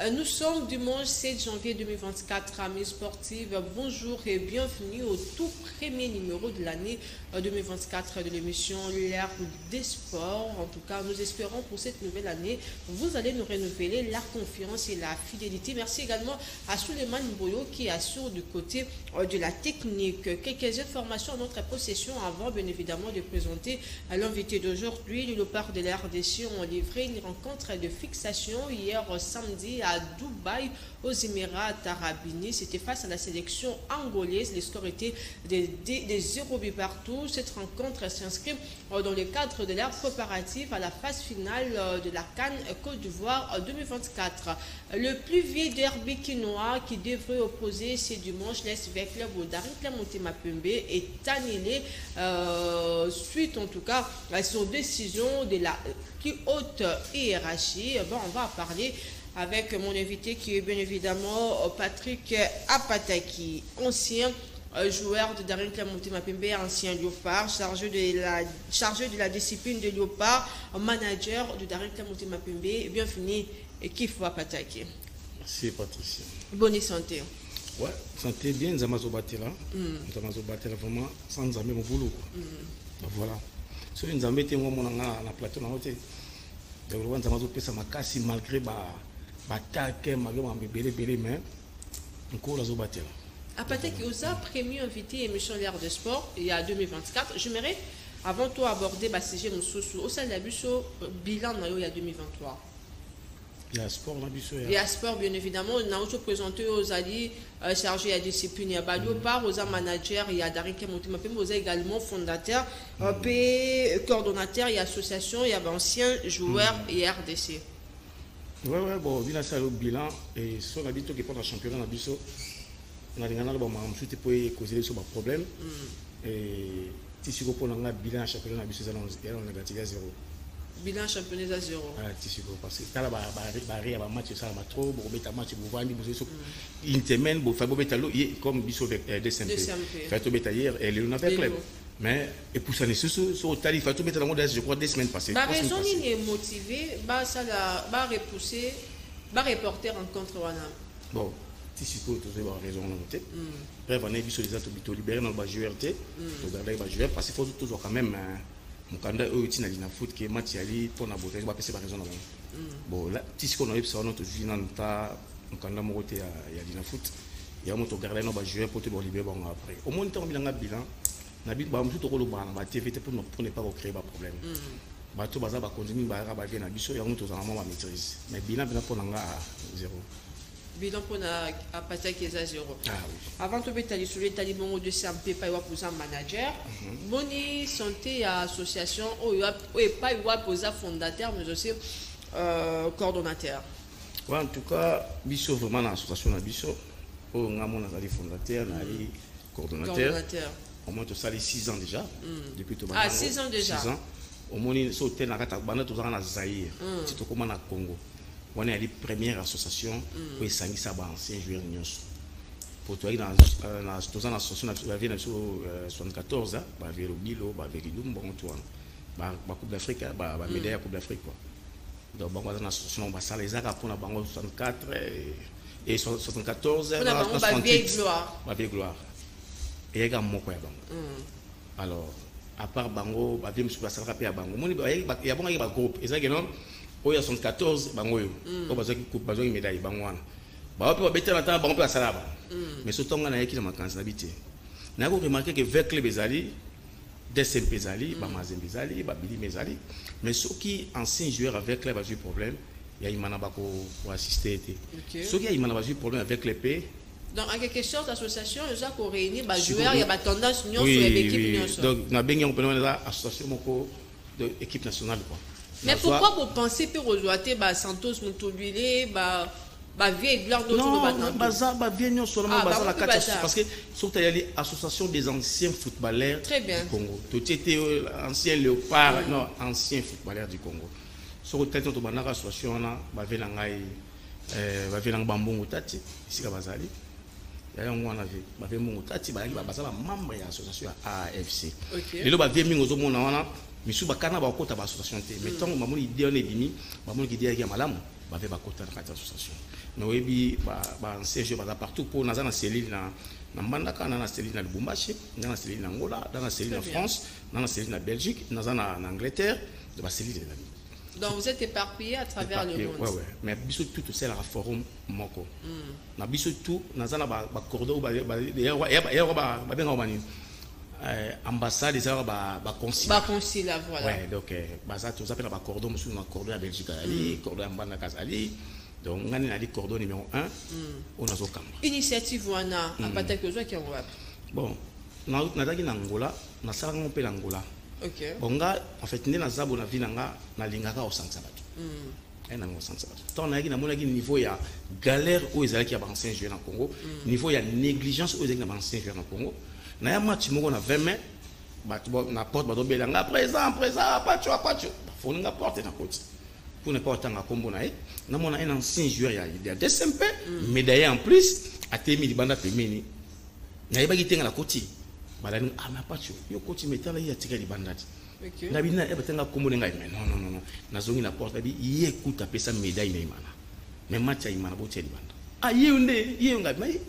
Nous sommes dimanche 7 janvier 2024, amis sportifs. Bonjour et bienvenue au tout premier numéro de l'année 2024 de l'émission L'Air des Sports. En tout cas, nous espérons pour cette nouvelle année, vous allez nous renouveler la confiance et la fidélité. Merci également à Souleymane Mboyo qui assure du côté de la technique. Quelques informations à notre possession avant, bien évidemment, de présenter l'invité d'aujourd'hui. Les léopards de la RDC ont livré une rencontre de fixation hier samedi à Dubaï, aux Émirats Arabes Unis. C'était face à la sélection angolaise. Les scores étaient des 0 buts partout. Cette rencontre s'inscrit dans le cadre de l'ère préparative à la phase finale de la CAN Côte d'Ivoire 2024. Le plus vieux derby quinois qui devrait opposer ce dimanche l'SV Club au Daring Motema Pembe est annulé suite en tout cas à son décision de la plus haute hiérarchie. Bon, on va en parler avec mon invité qui est bien évidemment Patrick Apataki, ancien joueur de Daring Motema Pembe, ancien léopard, chargé de la discipline de léopard, manager de Daring Motema Pembe. Bienvenue Kifo Apataki. Merci Patricia. Bonne santé. Ouais, santé bien, nous avons battu là. Nous avons battu là vraiment sans jamais mon boulot. Voilà. Si nous avons mis mon plateau dans l'hôtel, nous avons fait ça malgré l'attaque, malgré les mais nous avons battu là. Apataki, vous avez premier invité émission L'Air de Sport il y a 2024. J'aimerais avant tout aborder le sujet au sein de la bilan il y a 2023. Il y a sport dans le Il y a sport, bien évidemment. On a aussi présenté aux alliés chargés de la discipline. Il y a Léopard, aux managers, il y a Daring Motema Pembe, aux également fondateurs, coordonnateurs, il y a association, il y a anciens joueurs et RDC. Oui, bon, il y a ça le bilan. Et sur la bito qui porte le championnat, on a des causer sur problème. Et si on prend le bilan championnat, on a négatif à 0. Bilan championnat à 0. Parce que quand il y a un match, ça va trop, un match, une semaine, comme Bissot DSMP. Hier, et le Navert Club. Mais, et pour ça, il faut tout mettre dans le monde, je crois, 2 semaines passées. La raison est motivée, ça va repousser, va reporter rencontre Wana. Bon, si tu as raison, on a noté. Bref, on a vu sur les autres libérés dans le GRT, parce qu'il faut toujours quand même. Mon candidat est dans foot qui est match pour la beauté, je vais passer par raison. Bon, là, si on a eu ça, notre joueur dans le candidat Moroté il y a dans foot, il y a un gardien qui va jouer pour te libérer après. Au moins, on a un bilan, on a tout le monde dans la TV pour ne pas créer des problèmes. Tout le monde va continuer à faire des choses, il y a un maîtrise. Mais bilan pour nous à 0. Bilan pour Apataki à 0. Avant de mettre sur les talibans de CMP, pas pour un manager. Bonne santé à association, pas pour un fondateur, mais aussi coordonnateur. En tout cas, Bissot vraiment l'association de Bissot. On a fondateur, coordonnateur. Au moins, ça fait 6 ans déjà. Depuis 6 ans déjà. 6 ans. Au moins, il sauté dans la Zaïre. C'est comme au Congo. On est la première association pour les anciens joueurs. Pour toi, dans l'association, il y avait en 1974, il y avait le Bilo, il y avait le Lumbo, la Coupe d'Afrique, la médaille de la Coupe d'Afrique. Donc, on a une association, ça les a pour la 64 et 74, on a une vieille gloire. Et il y a un mot. Alors, à part Bango, il y a un salarié à Bango. Il y a un groupe. Il y a 74 bangoyo ko bazaki coupe bazaki médaille bangwana ba pe beta na ta bango pe salaba mais ce temps na yaki na makansi na biti na ko remarquer que avec les bezali DSMP zali ba mazembe zali ba bili mezali mais ceux qui anciens joueurs avec les bazui problème ya imana ba ko assister ceux qui a imana bazui problème avec les P. Donc en quelque sorte l'association ils ont réuni ba joueurs il y a ba tendance union sur l'équipe union. Donc na bengi on peut la association moko de équipe nationale quoi. Mais pourquoi vous pensez que Rozoate, Santos, Moutouluile, vieille gloire d'autres parce que surtout il y a l'association des anciens footballeurs du Congo. Tout était ancien léopard, non, ancien footballeur du Congo. Sur le terrain de l'association, on va venir Bambongo Tati, ici à Bazali. Il y a un moment on avait mon Tati, il y a membre de l'association AFC. Et là, il y a un moment mais si on a une association, mais tant que on a idée, on est venu, on a idée à Malam. bave bakota na kati association mais oyebi ancien joueur baza partout mpo naza na cellule na mbandaka na cellule na Lubumbashi na cellule na Angola na cellule na France na cellule na Belgique naza na Angleterre de cellule de l'ami. Donc vous êtes éparpillé à travers le monde. Ouais. Mais biso tout c'est la forum moko. Na biso tout naza na ba cordon ba benga mani ambassade ça ba consulat. Ba consulat voilà. Ouais donc ça tout ça appelle ba cordon sur na cordon à Belgique ali, cordon à Mbanda Kazali. Donc ngani na di cordon numéro 1 on a zo kamba. Initiative wana apata que zo ki on va. Bon, na daki na Angola, na sala ngompe na Angola. Ok. Bonga en fait ni na zabo na vina nga na lingaka au sangsa bato. Na ngo sangsa bato. Tant na mona ki niveau ya galère au ezalaki ya ba ancien joueur na Congo, niveau ya négligence au ezalaki na ba ancien joueur na Congo. Na ya match moko na 20 mai bato na porte bato belanga présent pacho. Faut nga porte na côté. Pour ne pas attendre combo na na mona un ancien joueur ya DSMP, médaillé en plus a temi di banda pemeni. Na yeba gitenga na côté. Balani ama pacho yo coach metala ya tika libandati okay na bina eba tenga kombo ngai mais non nazongi na porte bi ye kuta pesa médaille na imana mais match ya imana botia libanda ye ngai mais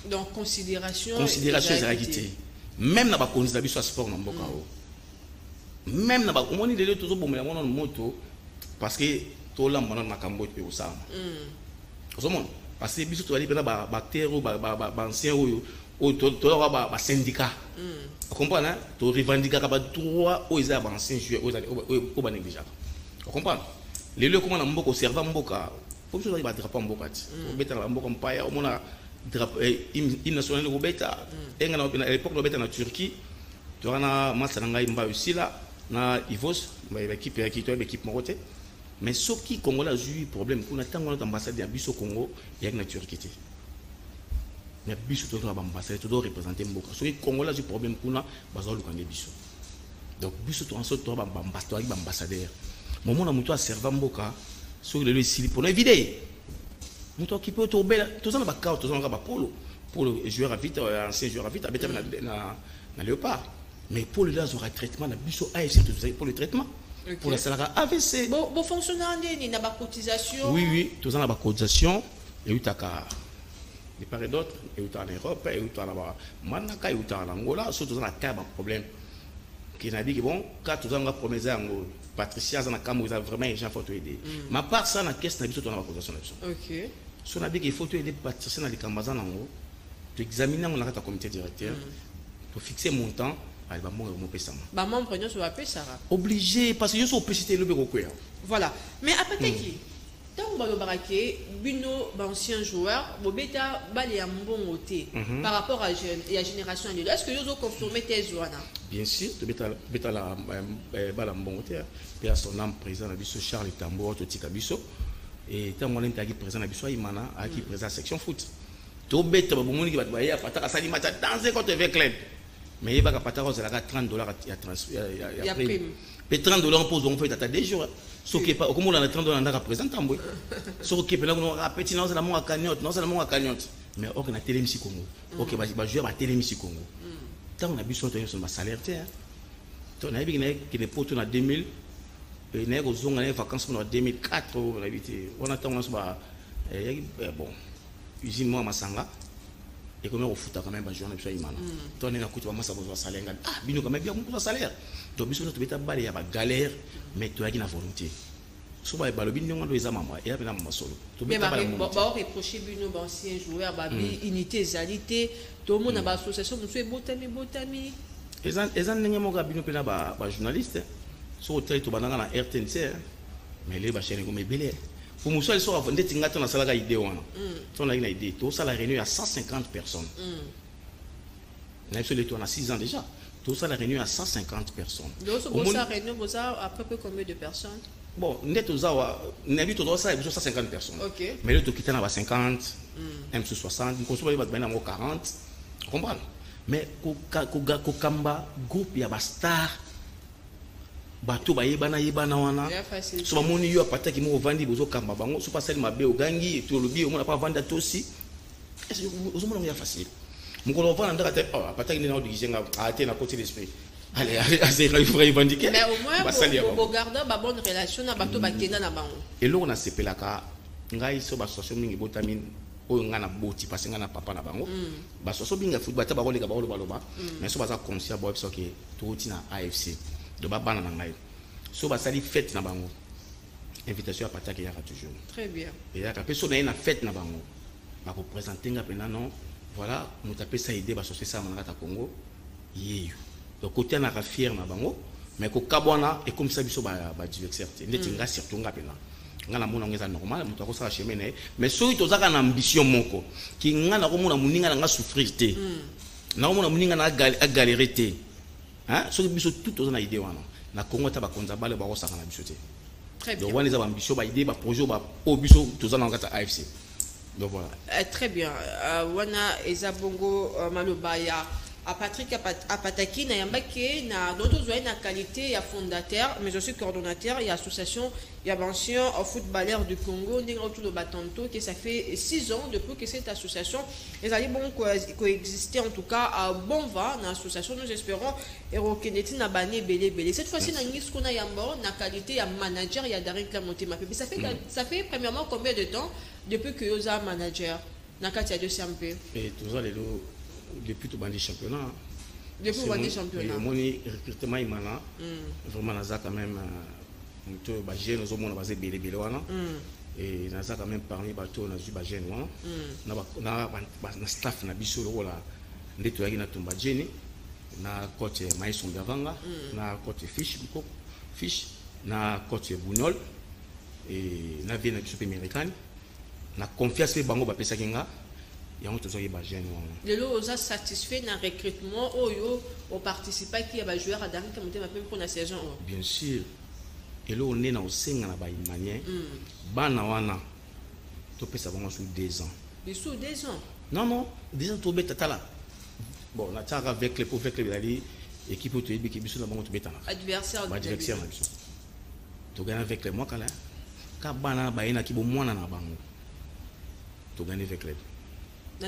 donc considération c'est quitté même na ba konzi biso sport na mboka o même na ba omoni lelo tozo bomela mona moto parce que to lamba na makambo pe osama ozomona parce que biso to ali pena ba terre ba ancien oyo tu as un syndicat. Tu comprends? Tu revendiques les droits aux anciens joueurs, aux négligeables. Tu comprends? Les lieux comment on peut servir en boca. Comme ça, il va draper en boca. On met en boca en paille. On a hymne national de Beta. Et à l'époque de Beta en Turquie, tu as un Massananga Imba aussi là, na Ivos, l'équipe Morote. Mais ce qui Congo a eu problème, qu'on a tant d'ambassades d'Abyss au Congo, il y a une Turquie. Mais biso to doit ambassadeur to doit représenter mboka so que Congo là du problème kuna bazo lukande biso donc biso to en sorte to ambassadeur moment na muto a serva mboka so le sili pour éviter muto qui peut to bela to na ba ka to na ba polo pour le joueur à vite ancien joueur à vite abeta na léopard mais pour le là aura traitement na biso AFC pour le traitement pour la salaire AVC bon fonctionnaire ni na ba cotisation oui to na ba cotisation et utaka de part et d'autre, et en Europe, et en Manaka, et en Angola, surtout dans un problème. Qui n'a dit que bon, quand tu as un promesse à Angola, Patricia, ça n'a vraiment les gens faut aider. Ma part, ça n'a qu'est-ce que tu as la ok. Si on a dit qu'il faut aider Patricia dans les Cambazans en haut, tu examines on a comité directeur, pour fixer mon temps, elle va mourir mon paiement. Bah, membre, nous sommes Sarah. Obligé, parce que je suis obligé de le faire. Voilà. Mais après, qui tant que bino ancien joueur bobeta bali ya mbongo te par rapport à la génération de est-ce que vous confirmez tes zoana bien sûr beta la bala mbongo te et à son âme président na biso Charles Tambo to tika biso et tant on est présent na biso imana a qui présent section foot to beta ba bomoni ki ba ya pataka sali match danser contre avec club mais il va pataka aux $30 ya transfert ya prime et $30 pose on fait à des jours ce qui est pas comme on a $30 dans représentant boy ce qui est là on a petit non c'est la mon cagnotte non c'est la mon cagnotte mais on a télé musique Congo OK ba jouer ba télé musique Congo tant on a besoin de son salaire terre on a bien qui ne peut na 2000 et né aux zonga vacances en 2004 on a habité on attend on ba bon usine moi Masanga et comme on fout quand même ba jouer na biso imana to on a coûté ba masa besoin salaire bino quand même bien mon salaire donc biso to beta bali ya ba galère mais tu as une volonté souvent les balobi n'ont pas les amants et après la masolo to beta bali ba reprocher bino ba ancien joueur ba unité zalité tout le monde na ba association monsieur botami ezan ndenge moka bino pena ba journaliste so hotel to bananga na RTNC mais les ba chaîne comme belé pour monsieur so avant d'être ngata na sala ga idée wana to na idée to sala réunion à 150 personnes na sur les tours on a 6 ans déjà. Tout ça, la réunion à 150 personnes. Donc, ça réunion, vous avez à peu près combien de personnes? Bon, net aux awa, n'habite au ça, 150 personnes. Ok. Mais le Tokita n'a pas 50, MC 60, nous consommons pas 40. Comprendre? Mais Kokamba, groupe, il y a des stars. Bato ba yebana wana. So ba moni yo apata ki mo vandi bozo kamba bango, so pas seulement be ogangi et tout le bio, on n'a pas vendre aussi. Est-ce que vous avez facile? Mukolo vana ndaka te apata ki na odigisenga ate na côté l'esprit. allez il faut revendiquer mais au moins pour garder une bonne relation na bato bakenda na bango et là on a sepelaka ngai so ba association mingi botamine oyo ngana boti parce ngana papa na bango ba so binga football ta ba koleka ba loba mais so ba za conscient ba so ke touti na AFC de ba bana na ngai so ba sali fête na bango invitation à pataki ya toujours très bien et ya ka personne na fête na bango ba ko présenter nga pena non voilà nous taper ça idée ba associer ça na ta Congo yeyo donc côté na ka fier na bango mais ko kabona et comme ça biso ba diversité ndeti nga surtout nga pena ngana mona ngeza normal mutu akosala chemin mais soki tozaka na ambition moko ki ngana ko mona muninga nga souffrir te na ko mona muninga na galérer te hein soki biso tout tozana idée wana na Congo ta ba konza bale ba kosaka na biso te très bien donc wana za ba ambition ba idée ba projet ba o biso tozana ngata AFC donc voilà très bien wana ezabongo maloba ya à Patrick Apataki na yambake na d'autres na qualité ya fondateur mais aussi coordonnateur et association ya ancien footballeur du Congo ndinga tout le batanto que ça fait 6 ans depuis que cette association les allez bon coexister en tout cas à bon va na association nous espérons et reconnaître na bané belé cette fois-ci na ngis qu'on a yamba na qualité ya manager ya Darren Clamotema ça fait premièrement combien de temps depuis que yoza manager na katia de CMP et tout ça les depuis tout bandi championnat depuis bandi championnat mon recrutement imana vraiment naza quand même muto ba jeune zo mona bazé belé wana et naza quand même parmi bato na zu ba jeune wana na staff na biso lokola ndeto yaki na tumba jeune na coach Maïs Mbavanga na coach Fish na coach Bunol et na vie na biso américaine na confiance pe bango ba pesa kinga yango tozoyi ba jeune wana lelo oza satisfait na recrutement oyo o participer qui ba joueur à Darren Clamotema même pour la saison bien sûr et là on est na osenga na ba imanien bana wana to pesa bango sous 2 ans sous 2 ans non 2 ans to beta tala bon na tara avec les avec les ali équipe to yebi ki biso na bango to beta na adversaire na biso to gagner avec les moi kala ka bana ba ina ki bo mwana na bango to gagner avec les na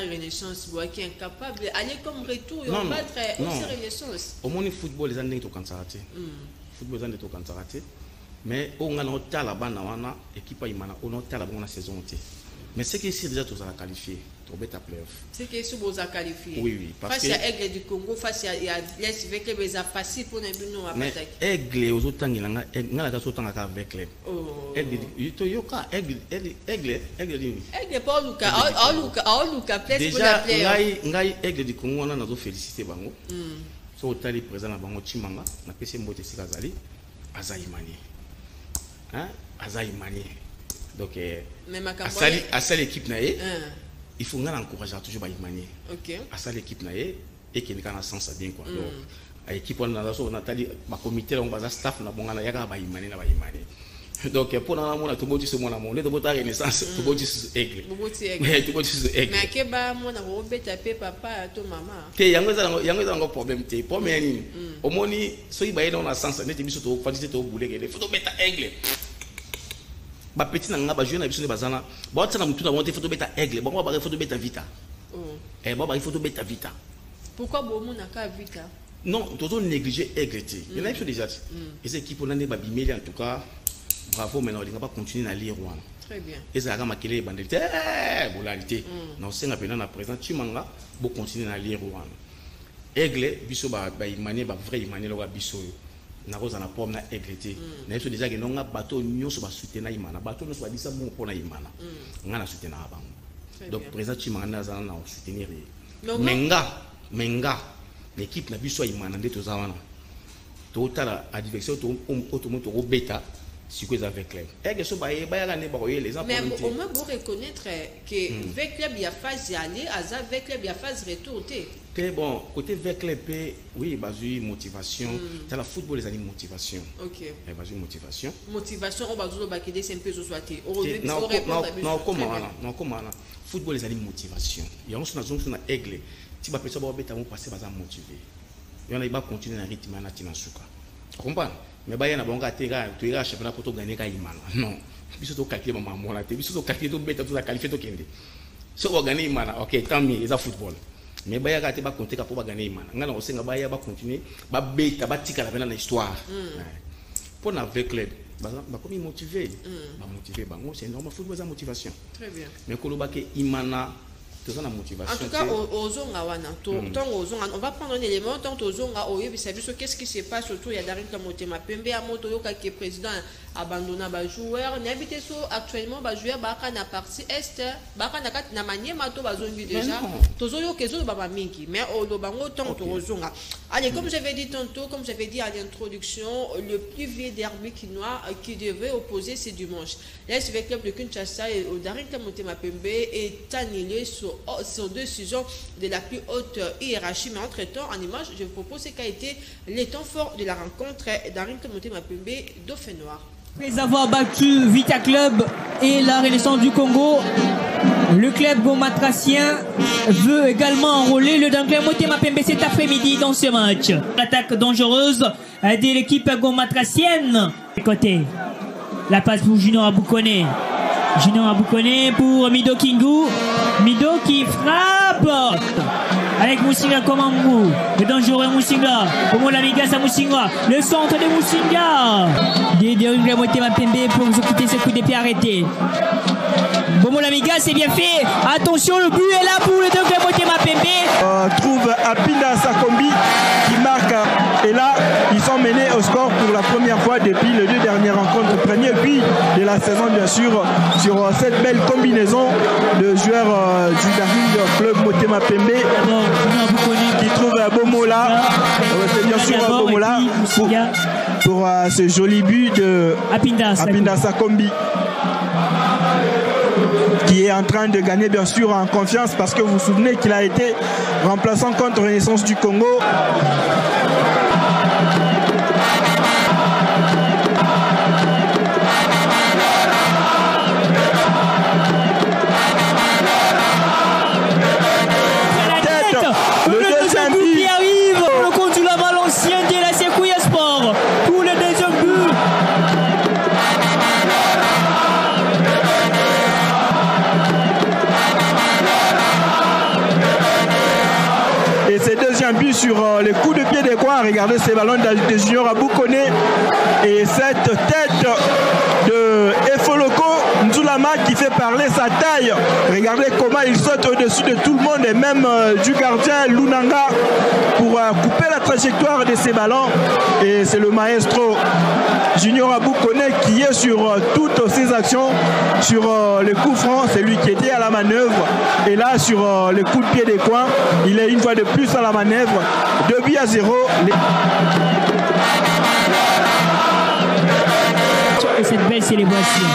renaissance qui est incapable aller comme retour et on battre aussi renaissance au monde football les années to kansarate football les années to kansarate mais on a no tala bana wana équipe imana on a tala bonne saison té mais c'est que c'est déjà tous à qualifier to beta playoff c'est que sous à qualifier oui parce que Aigle du Congo face à l'Est avec les facile pour ne nous attaquer Aigle aux autres ngilanga ngala ka sotanga ka avec les Aigle to yoka Aigle Paul Luka place pour la playoff ngai Aigle du Congo na zo féliciter bango so tali présent na bango Chimanga na pese mbote sikazali azaimani hein azaimani donc à ça l'équipe naé il faut encourager toujours ba imani OK à ça l'équipe naé et qui n'est qu'en sens bien quoi donc à l'équipe on a so Nathalie ba comité on ba staff na bonga na yaka ba imani na ba imani donc pour na mona to boti so mona mo le to bota renaissance to boti aigle mais to boti aigle mais ke ba mona ko beta pe papa to mama te yango za ngo problème te problème ni omoni so iba ina na sens ne te biso to quantité to boule ke faut to beta aigle ba petit na nga ba jeune na biso ne bazana ba tsana mutu na monte photo beta aigle ba ba photo beta vita ba photo beta vita pourquoi bo mona ka vita non toto négliger aigle te il y a déjà et ces équipes on a ba bimeli en tout cas bravo maintenant on va continuer à lire wana très bien et ça ga makele bandité bolalité non c'est na pena na présent Chimanga bo continuer à lire wana aigle biso ba imani ba vrai imani lo ba biso na roza na pomme na aigle na yeso déjà que non bateau nyonso ba soutenir imana bateau nyonso ba bisa bon pona imana ngana soutenir bango donc présent Chimanga na za na soutenir menga l'équipe na biso imana ndeto za wana total adversaire to beta si que avec club et so ba ya ne ba les gens mais au moins vous reconnaître que avec club il y a phase aller avec club il y a phase retour très bon côté avec club oui bazui motivation dans la football les amis motivation OK et bazui motivation on bazo ba kede c'est un peu soité non comment football les amis motivation il y a on na aigle ti ba pesa ba beta mo passer baza motivé il y en a ba continuer na rythme na tina suka comprendre mais ba yana bonga tega to ira championnat pour to gagner ka imana non biso to calculer mama mona te biso to calculer to beta to qualifier to kende so on gagner imana OK tant mieux ça football mais baya ka te ba compter pour ba gagner imana ngana osenga baya ba continuer ba beta ba tika la na histoire pour na avec club ba comme motivé ba motiver bango c'est normal football ça motivation très bien mais ko lo ba ke imana to na motivation en tout cas ozonga wana on va prendre un élément tant ozonga oyebi sabiso qu'est-ce qui se passe autour ya Daring Motema Pembe ya moto yoka ki président abandonna ba joueur n'habite so actuellement ba joueur ba ka na partie est ba ka na maniema to bazongi déjà tozoyo kezo ba mingi mais o bango tant ozonga allez comme j'avais dit tantôt comme j'avais dit à l'introduction le plus vieux derby quinois qui devait opposer ce dimanche l'SV Club de Kinshasa et au Daring Motema Pembe est annulé sur décision de la plus haute hiérarchie mais entre-temps en image je vous propose ce qu'a été les temps forts de la rencontre Daring Motema Pembe Dauphin Noir. Après avoir battu Vita Club et la Renaissance du Congo, le club gomatracien veut également enrôler le Daring Motema Pembe cet après-midi dans ce match. L'attaque dangereuse de l'équipe gomatracienne. Côté, la passe pour Junior Aboukone. Junior Aboukone pour Mido Kingu. Mido qui frappe avec Moussinga Komambu. Le dangereux Moussinga. Pour l'amiga à Moussinga. Le centre de Moussinga. Daring Motema Pembe pour exécuter ce coup d'épée arrêté. Bomo l'amiga, c'est bien fait. Attention, le but est là pour le Daring Motema Pembe. Trouve Apinda Sakombi qui marque. Et là, ils sont menés au score pour la première fois depuis les 2 dernières rencontres. Premier but de la saison, bien sûr, sur cette belle combinaison de joueurs du Daring Club Motema Pembe. Qui trouve Bomola. C'est bien sûr Bomola pour ce joli but de Apinda Sakombi, qui est en train de gagner bien sûr en confiance parce que vous vous souvenez qu'il a été remplaçant contre Renaissance du Congo. Le deuxième but qui arrive, le compte du Laval ancien de la Sekouya Sport pour le deuxième but. Et ces deuxième but sur les coups de pied des coins, regardez ces ballons de Junior Aboukone et cette tête de Efoloko Nzulama qui fait parler sa taille. Regardez comment il saute au-dessus de tout le monde et même du gardien Lunanga pour couper la trajectoire de ces ballons. Et c'est le maestro Junior Aboukone qui est sur toutes ses actions, sur les coups francs, c'est lui qui était à la manœuvre. Et là, sur les coups de pied des coins, il est une fois de plus à la manœuvre. 2-0. Et cette belle célébration.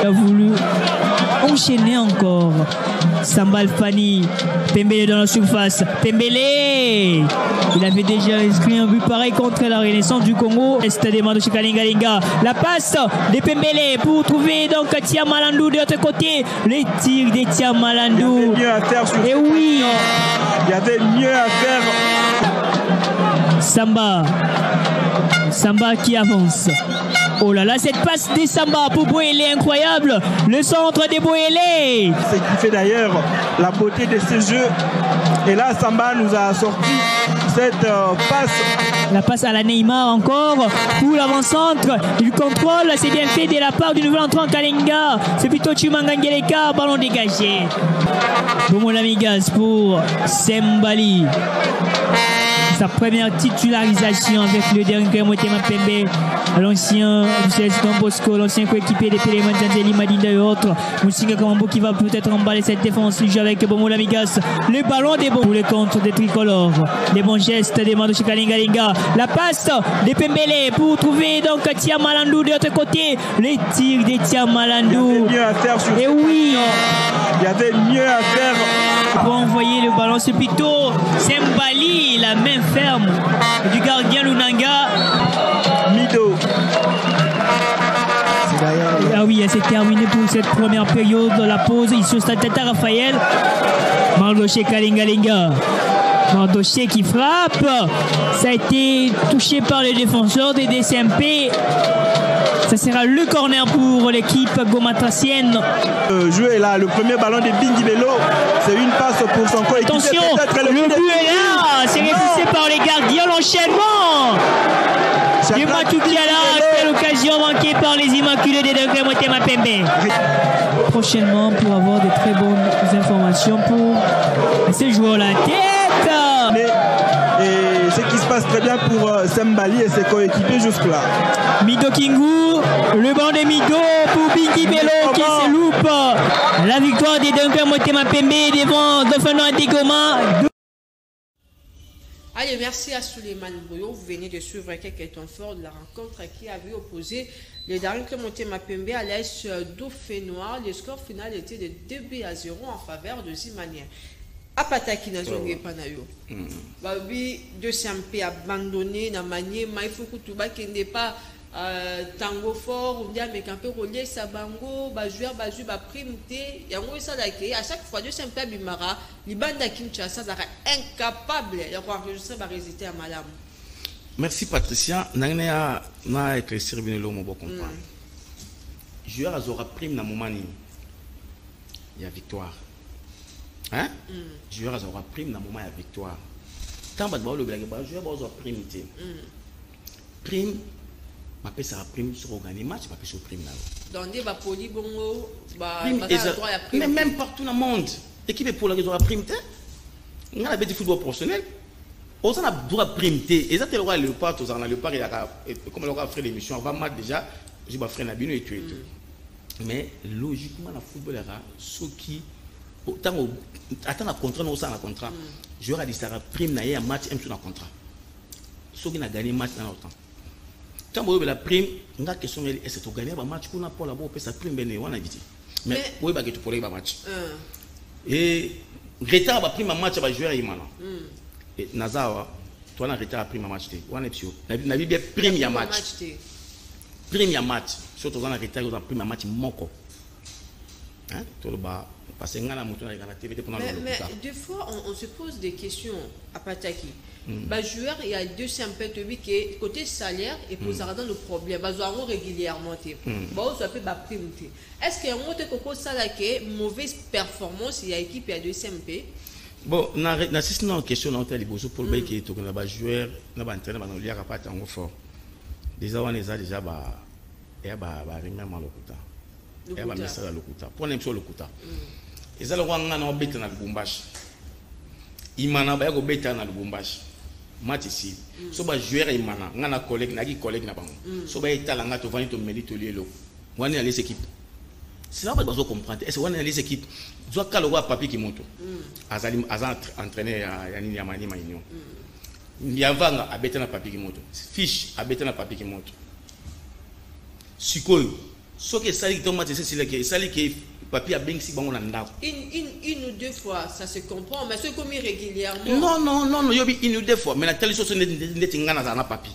Il a voulu enchaîner encore. Sambal Fani, Pembele dans la surface. Pembele, il avait déjà inscrit un but pareil contre la Renaissance du Congo. Est demande chez Kalingalinga. La passe de Pembele pour trouver donc Tia Malandou de l'autre côté. Les tirs de Tia Malandou. Il y avait mieux à faire sur et oui, il y avait mieux à faire. Samba qui avance. Oh là là, cette passe des Samba pour Boélé, incroyable. Le centre des Boélé. C'est qui fait d'ailleurs la beauté de ce jeu. Et là, Samba nous a sorti cette passe. La passe à la Neymar encore pour l'avant-centre. Il contrôle, c'est bien fait de la part du nouvel entrant Kalinga. C'est plutôt Chimangangeleka, ballon dégagé. Bomo Lamigas pour Sembali. Sa première titularisation avec le Daring Motema Pembe, l'ancien Don Bosco, l'ancien coéquipier des Pélémans Zanzeli Madinda et autres. Moussinga Kamambo qui va peut-être emballer cette défense. Il joue avec Bomo Lamigas. Le ballon des bons pour les contre des tricolores. Les bons gestes des mains de Chikalingalinga. La passe des Pembele pour trouver donc Tia Malandou de l'autre côté. Les tirs de Tia Malandou. Il y avait mieux à faire sur et oui, il y avait mieux à faire. Pour envoyer le ballon, c'est plutôt Sembali, la main ferme du gardien Lunanga. Mido. Ah oui, c'est terminé pour cette première période. La pause ici au stade Tata Raphaël. Mardoché Kalingalinga. Mardoché qui frappe. Ça a été touché par les défenseurs des DCMP. Ça sera le corner pour l'équipe gomatracienne. Joué là, le premier ballon de Bingi Bello. C'est une passe pour son coéquipier. Attention, le but est là. C'est repoussé par les gardiens. L'enchaînement de Matoukiala. C'est l'occasion manquée par les Immaculés des Dunkley Motema Pembe. Prochainement, pour avoir de très bonnes informations pour ces joueurs la tête. Et ce qui se passe très bien pour Sembali et ses coéquipiers jusque-là. Mido Kingu, le banc de Mido pour Bingi Bello qui se loupe. La victoire des Dunkley Motema Pembe devant Dofano Antigoma. Allez, merci à Suleiman Boyo. Vous venez de suivre quelques temps forts de la rencontre qui avait opposé les Dunkley Motema Pembe à l'AS Dauphinois. Le score final était de 2-0 en faveur de Zimania. Apataki na zonge panayo. Babi de CMP abandonné na manier maifuku tuba qui n'est pas tango fort ou bien mais un peu relié sabango ba joueur ba jouer ba prime té yango ça dake à chaque fois de CMP bimara libanda Kinshasa sera incapable de enregistrer ba résultat à Malam. Merci Patricia. Na éclaircir bien le mot bon comprendre. Joueur azora prime na moment ni. Il y a victoire. Hein? Joueur aura prime dans le moment de la victoire. Tant que le joueur aura prime. Prime, je sera prime sur le match, je sur prime. Donc, il y a polybongo, mais même partout dans le monde, l'équipe pour la raison prime. On a du football professionnel. On a droit de prime. Et ça, le Léopard, comme on a fait l'émission avant match déjà, je vais faire un abîme et tout. Mais logiquement, le football est ce qui. Attends le contrat, nous avons un contrat. Je vais dire que ça prime na un match, un contrat. Ceux qui ont gagné match dans l'autre temps. Quand vous avez la prime, on a question est-ce que tu gagnes un match qu'on a pour la bonne ça prime ben on a dit. Mais oui bah que tu pourrais pas match. Et retard va prime un match va jouer imana. Et Nazawa, toi na retard prime un match té. On est sûr. Na bien prime ya match. Prime ya match. Surtout dans la retard on a prime un match moko. Hein? Tout le bas. Mais des fois, on se pose des questions à Pataki. Les joueurs, il y a deux simples qui côté salaire et pour ça dans le problème. Ils ont régulièrement. Est-ce qu'il y a une mauvaise performance il y a équipe et deux simples? Bon, na si non question dans tel bozo pour le qui to na ba joueur na ba entraîneur ba no liaka pas tango fort. Déjà on est déjà ba et ba remember malokuta. Et ba message à lokuta. Pour n'importe lokuta. Et ça le roi ngana obeta na Lubumbashi. Imana ba yako beta na Lubumbashi. Match ici. So ba joueur imana ngana collègue na bango. So ba etala ngato vani to mérite lielo. Wani à les équipes. C'est là que vous comprendre. Est-ce que wani à les équipes doit ka le roi papier qui monte. Azali entraîner ya nini ya mani mainyo. Yavanga abeta na papier qui monte. Fiche abeta na papier qui monte. Sikoyo. So que ça qui tombe match c'est là que ça qui papier a bien si bon on a une ou deux fois ça se comprend mais c'est comme régulièrement non yobi une ou deux fois mais la telle chose n'est ngana za na papier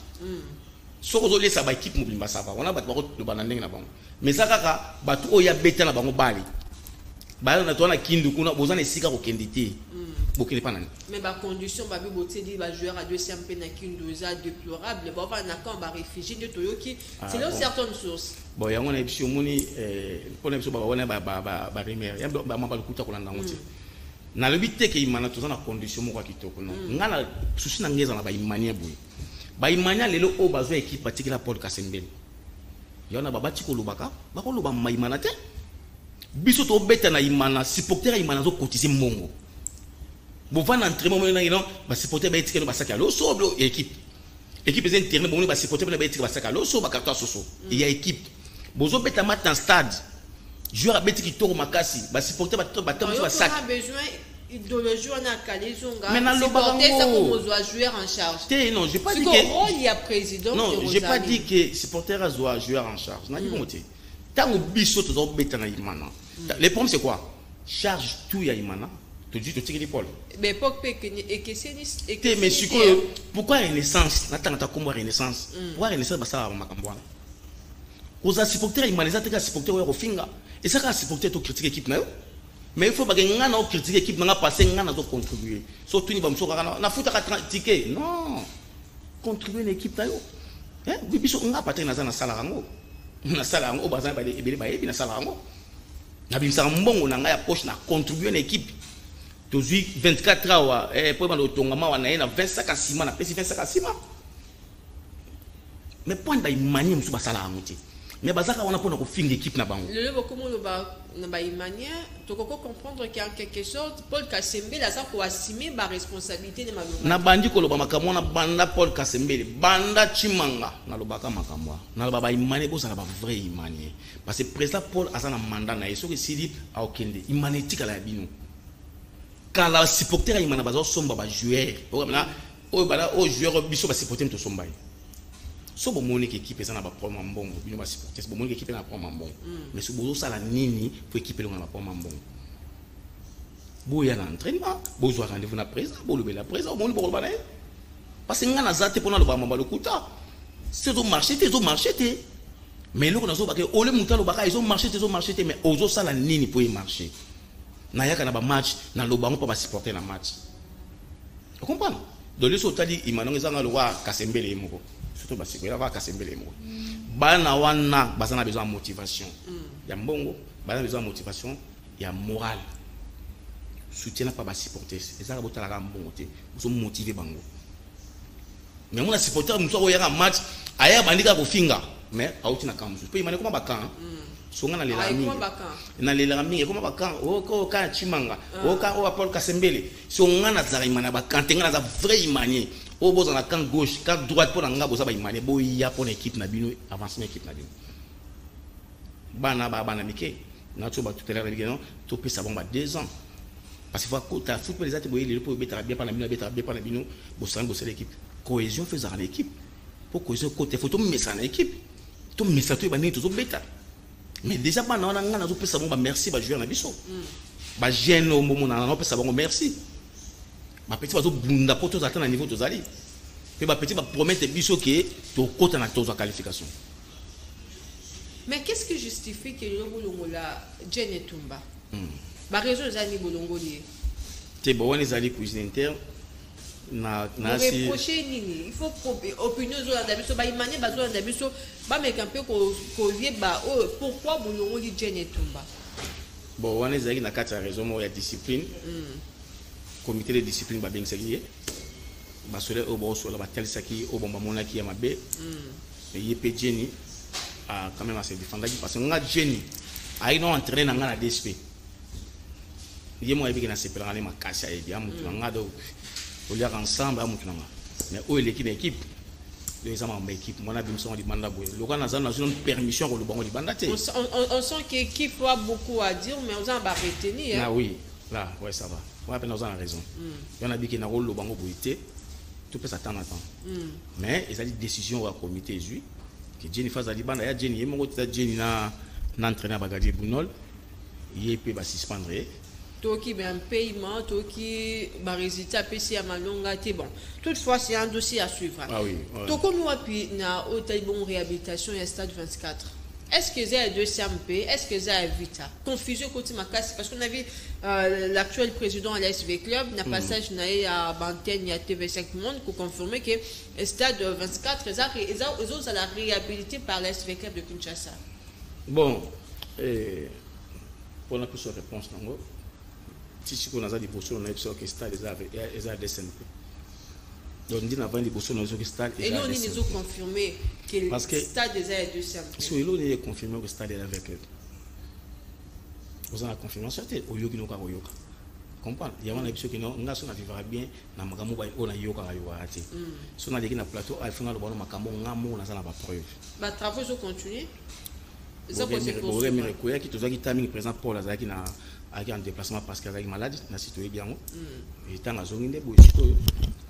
so ko zo ça ba équipe mobimba ça va on a ba le banandeng na bango mais ça kaka batu oya beta na bango bali ba na to na kindu kuna bozana esika ko kendité bokele pa nani mais ba condition ba biboté dit ba joueur à deux CMP na kindu za déplorable ba va na quand ba réfugié de Toyoki c'est là certaines sources. Bon, il y a une émission moni pour l'émission ba wana ba remer ya ba mamba lukuta ko landa ngoti na le bité ke imana to na condition mo kwa kitoko non ngana susi na ngeza na ba imania boy ba imania lelo o bazo équipe particulier Paul Kasembeli yona baba tiko lubaka ba ko luba imana te biso to beta na imana supporter imana zo cotiser mongo bo va na entraînement mo na non ba supporter ba etike no ba saka lo soblo équipe est interne bon ba supporter ba etike ba saka lo so ba karta soso il y a équipe bozo beta mat dans stade joueur beti ki toko makasi ba supporter ba tambo ba sac besoin idéologie on a calé zonga mais na supporter ça comme joueur en charge non j'ai pas dit que il y a président non j'ai pas dit que supporter a joueur en charge na dit monter tango biso to zo beta na imana le problème c'est quoi charge tout ya imana to dit to tiki l'épaule mais époque et que c'est mais pourquoi renaissance na tanga ta comme renaissance pourquoi renaissance ba ça makambo aux supporters imanisa te ka supporter wa rofinga et ça ka supporter to critiquer équipe na yo mais il faut ba ngana o critiquer équipe na passer ngana zo contribuer so tuni ba msoka na futa ka critiquer non contribuer l'équipe na yo biso nga patena za na sala rango na sala ngo bazana ba ebele ba ebi na sala ngo na bimisa mbongo na nga ya poche na contribuer na équipe tozui 24 awa po ba tonga wa na ye na 25 asima na pesi 25 asima mais point ba imani musu ba sala ngo ti mais bazaka wana pona ko finga équipe na bango le comment le ba na ba imani to ko comprendre qu'il y a quelque chose Paul Kasembele a ça ko assumer ba responsabilité de malonga na bandi ko loba makamwa na banda Paul Kasembele banda chimanga na lobaka makamwa na loba ba imani ko sala ba vrai imani parce que président Paul azana mandat na yeso ke sidi a okende imani tika la bino quand la supporter imana bazo somba ba joueur o na o bala o joueur biso ba supporter to somba so bo moni ke équipe ezana ba problème mbongo bino ba supporter bo moni ke équipe na problème mbongo mais so bozo sala nini pour équipe longa na problème mbongo boya na entraînement bozo rendez-vous na président bo lobela président bo moni bo ba na parce que ngana zate pona lo ba mamba lo kuta c'est do marché te mais loko nazo ba ke ole mutalo ba ka izo marché te mais ozo sala nini pour y marcher na yaka na ba match na lo bango pa ba supporter na match vous comprenez donc les autres dit imanonga zanga lo wa Kasembele moko surtout parce que là va Kasembele moko bana wana bazana besoin de motivation ya mbongo bazana besoin de motivation ya morale soutien pas ba supporter ezaka botala ka mbongo te so motiver bango mais mon supporter muso ko yaka match aya bandika ko finga mais auti na kamzu pe imane koma bakan songa na lela mingi na lela mingi koma bakan o ko ka chimanga o ka o Paul Kasembele songa na zara imana bakan tenga na vrai imani o boza na camp gauche camp droite pour nga boza ba imani bo ya pour équipe na bino avancement équipe na bino bana mike na to ba tout à l'heure non to pesa bon ba 2 ans parce que faut ta football les boye le pour beta bien pas na bino beta bien pas na bino bo sang bo l'équipe cohésion faisant l'équipe pour cohésion côté faut to mettre en équipe to mettre to ba ni to beta mais déjà pas na nga na to pesa bon ba merci ba joueur na biso ba jeune au moment na pesa bon merci ma petit bazo bunda pour tous atteindre un niveau tous ali puis ma petit va promettre biso que to kota na tozo qualification. Mais qu'est-ce qui justifie que le bolongo la Jenny Tumba ba raison zani bolongo lié te bon on les ali cuisine interne na si reprocher nini il faut opinion zo la biso ba imane ba zo la biso ba me camper ko lié ba pourquoi bolongo li Jenny Tumba bon on les ali na quatre raisons mo ya discipline comité de discipline ba bengisa lié ba sole o bo so la ba tel saki o bomba mona ki ya mabe mais yepé Jenny a quand même assez défendre parce que nga Jenny a non entraîner na nga na DSP yemo ebi na sepela na makasi ebi amutu nga do olia ensemble amutu nga mais o l'équipe les amants équipe mona bimso di banda boye loka na zana une permission ko le bango di banda te on sent que l'équipe a beaucoup à dire mais on va retenir ah oui là ouais ça va on a peine raison il y en a qui na rôle le bango boité tout peut s'attendre mais ils a dit décision au comité jui que Jenny faza di banda ya Jenny yemo ko Jenny na entraîneur bagadi Bunol yepé ba suspendre qui ben paiement qui ba résultat PC à malonga té bon toutefois c'est un dossier à suivre ah oui to comme nous appuie na hôtel bon réhabilitation et stade 24 est-ce que c'est deux CMP est-ce que c'est Vita confusion côté Makasi parce qu'on a vu l'actuel président à l'SV Club n'a passage na à Bantenne à TV5 Monde pour confirmer que stade 24 ils ont la réhabilité par l'SV Club de Kinshasa. Bon pour la plus réponse non si on a des bossos on a sur que stade les a descendus donc on dit avant les bossos on a sur que stade et nous on les a confirmé que le stade des a deux simples si on est confirmé que stade est avec vous en a confirmation c'est au yoki no ka oyoka comprendre il y a un épisode que non on a vivra bien na makambo ba on a yoka yoka ati so na leki na plateau a fona le bon makambo ngamo na za na ba preuve ba travaux sont continuer ça peut se poursuivre mais ko ya ki to za ki timing présent Paul azaki na en déplacement parce qu'il est malade, na citoyen bien et tant azongi ndebo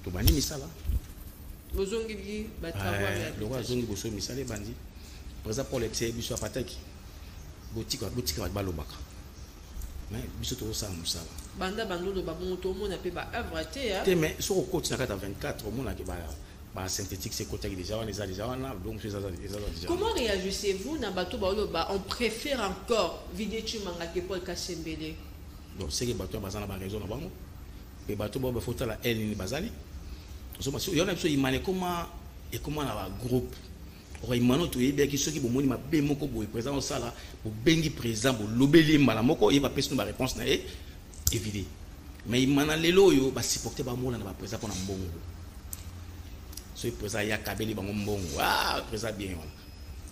to bani misala bozongi ba travail le roi azongi boso misala bandi présent pour l'excès biso apataki botika ba lobaka mais biso to sa musala banda bandolo ba moto mona pe ba œuvre te mais sur coach na 24 mona ke ba synthétique c'est côté déjà on déjà donc c'est ça déjà. Comment réagissez-vous na bato ba on préfère encore vider Chimanga que Paul Kasembele? Donc c'est que bato bazana ba raison na bango et bato ba faut la haine ni bazali so il y en a qui imane comment na ba groupe Oimano to yebia ki soki bomoni mabe moko boye président osala bo bengi président bo lobeli mbala moko yeba pesa no ba réponse na e évidé mais imana lelo yo ba supporter ba mola na ba président pona mbongo so président ya kabeli bango mbongo président bien wala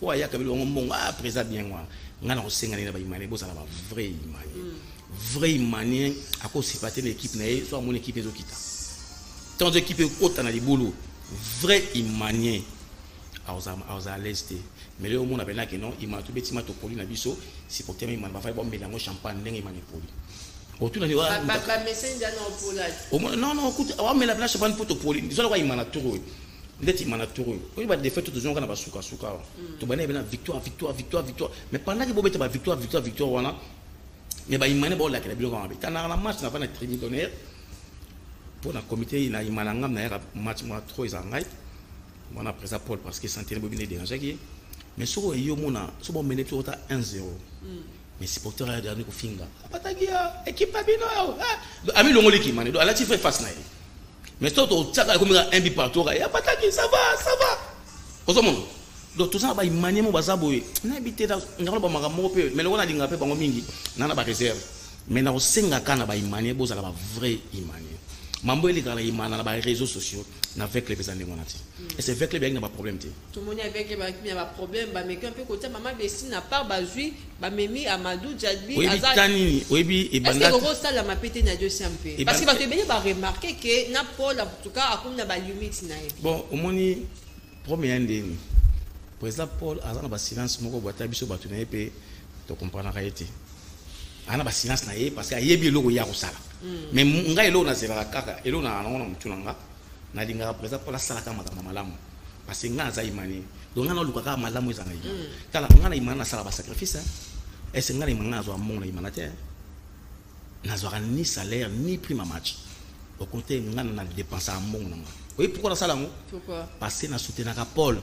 o ya kabeli bango mbongo président bien wala ngana ko senga na ba imane bo sala ba vrai imane ako sipater l'équipe na e so mon équipe ezokita tant d'équipe kota na libulu vrai imane à l'est mais le monde appelle là que non il m'a tout bêtiment to poli na biso supporter mais il m'a pas fait bon mélange champagne ndenge il m'a poli autour na ba messenger na poli non écoute on met la place champagne pour to poli disons quoi il m'a toro ndeti il m'a toro il va défaire tout gens kana ba suka to bana bena victoire mais pendant que bobeta ba victoire wana mais ba imane ba la que la bilo quand kana na match na pas na tribune d'honneur pour la comité na imana ngam na match moi trop izangai on a pris ça Paul parce que santé bobine déranger mais sur yo mona so bon mené tout à 1-0 mais supporter a dernier ko finga patagia équipe babino ami longoli ki mané do ala ti fait face na mais toi to tsaka comme un but partout ya pataki ça va ozo mon donc tout ça ba imani mo bazabo na habité da ngalo ba makamoko pe mais lona linga pe bango mingi na ba réserve mais na o senga kana ba imani bo za ba vrai imani mambo eli kala imana na ba réseaux sociaux na avec les besoins de monati et c'est avec les bien na ba problème té tout le monde avec les ba problème ba mais un peu côté maman Bessi na part ba jui ba memi Amadou Djadbi azali oyebi e banda est-ce que gros ça la ma pété na 200 p parce que ba te bien ba remarquer que na Paul en tout cas akum na ba limite na ye bon au moni premier ndeni président Paul azana ba silence moko boata biso batu na pe to comprendre ka été ana ba silence na ye parce que ayebi loko ya ko sala mais ngai lo na zela kaka elo na na mtunanga na linga président Paul sala kama malamu parce que nga za imani donc nga na luka malamu ezanga yi kala nga na imani na sala ba sacrifice et c'est nga na imani na zo amon na imani te na zo ni salaire ni prime à match au côté nga na dépenser amon na oui pourquoi na sala ngo pourquoi parce que na soutenir Paul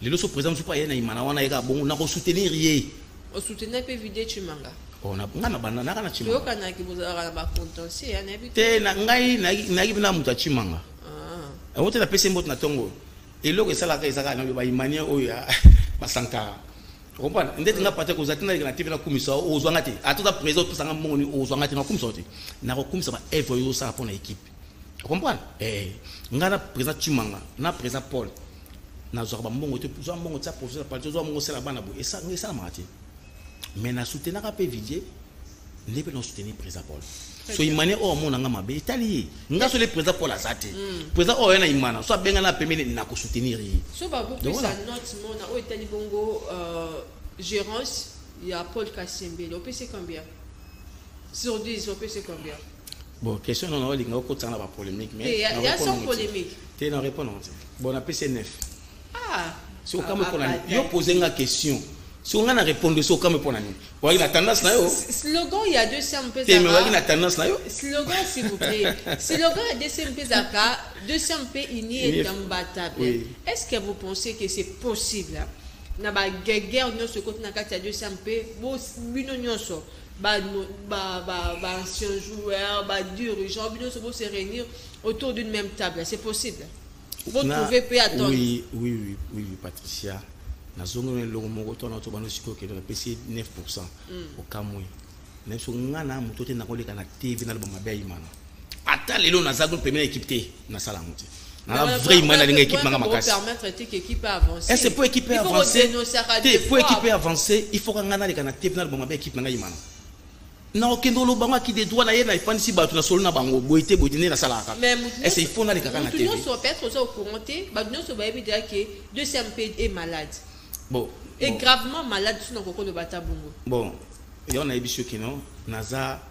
le lo so président so pa ye na imani wana eka bon na ko soutenir ye o soutenir pe vidéo Chimanga on a ngana bana na kana Chimanga yo kana ki bozala ba contentieux ya na bi te na ngai na bina muta Chimanga on te la pese mbot na tongo eloko esala ka ezaka na ba imani oya basanka comprendre ndeti nga pate ko zatina na TV na kumisa o zwanga te atoza président to sanga moni o zwanga te na kumisa te na ko kumisa ba evo yo sa pour na équipe comprendre ngana président Chimanga na président Paul na zo ba mbongo te zo mbongo tsa professeur Paul zo mbongo sala bana bo esa ngesa mati mais na soutenir ka pe vidie ndebe no soutenir président Paul so imane o mona nga mabe itali nga so le président Paul azate président o yana imana so benga na pemene na ko soutenir so ba beaucoup plus à note mona o itali bongo gérance il y a Paul Kassembe le PC combien sur 10 au PC combien bon question non on linga ko tsana ba polémique mais il y a sans polémique te na répondre bon na PC 9 si au comme yo poser une question si on a répondre si au comme pour nani ouais la tendance na yo slogan il y a 200 p mais ouais la tendance na yo slogan s'il vous plaît slogan 200 p zaka 200 p ini est imbattable est-ce que vous pensez que c'est possible na ba guerre non ce côté na kati ya 200 p bo bino nyonso ba ancien joueur ba dirigeant bino so se réunir autour d'une même table c'est possible vous pouvez pas attendre oui Patricia na zongo le logo to na to bano siko ke na PC 9% au kamwe na so ngana muto te na ko leka na TV na ba mabe imana ata lelo na zago première équipe te na sala muti na vrai imana linga équipe manga makasi permettre équipe avancer c'est pour équipe avancer pour équipe avancer il faut ngana leka na TV na ba mabe équipe manga imana na okendo lo banga ki de droit na ye na ifani si batu na solo na bango boité ne na salaka et c'est il faut na leka na TV tout so peut-être so commenter ba nous so ba bi dire que 2MP est malade. Bon, et gravement malade sur notre coco de Batabongo. Bon, il y en a des choses qui non, Naza,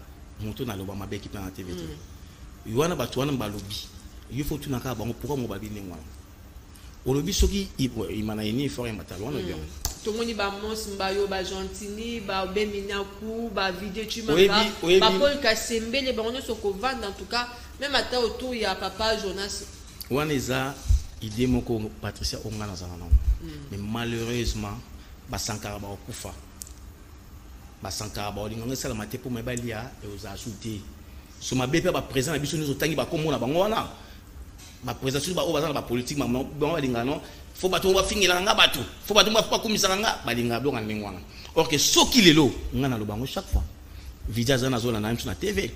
monto na loba mabe équipe na TV. Il y en a batu wana balobi. Il faut tout na ka bango pourquoi mo babi ne wana. O lobi soki il mana ini fort en batalo wana bien. Tout le monde ba mons mbayo ba gentini ba beminaku ba vidéo Chimanga ba Paul Kassembe les bango so ko vendre en tout cas même à autour il y a papa Jonas. Wana eza idée moko Patricia ongana za na. Mais malheureusement basankara ba okufa basankara ba olinga sala mate pour me balia et aux ajouter so ma bépé ba présent na biso nous tangi ba komona bango wana ba présent sur ba o bazana ba politique ba olinga non faut bato ba fingira nga bato faut bato ba komisa nga balinga blonga ndengwana or que soki lelo nga na lobango chaque fois vidéo za na zona na mtu na TV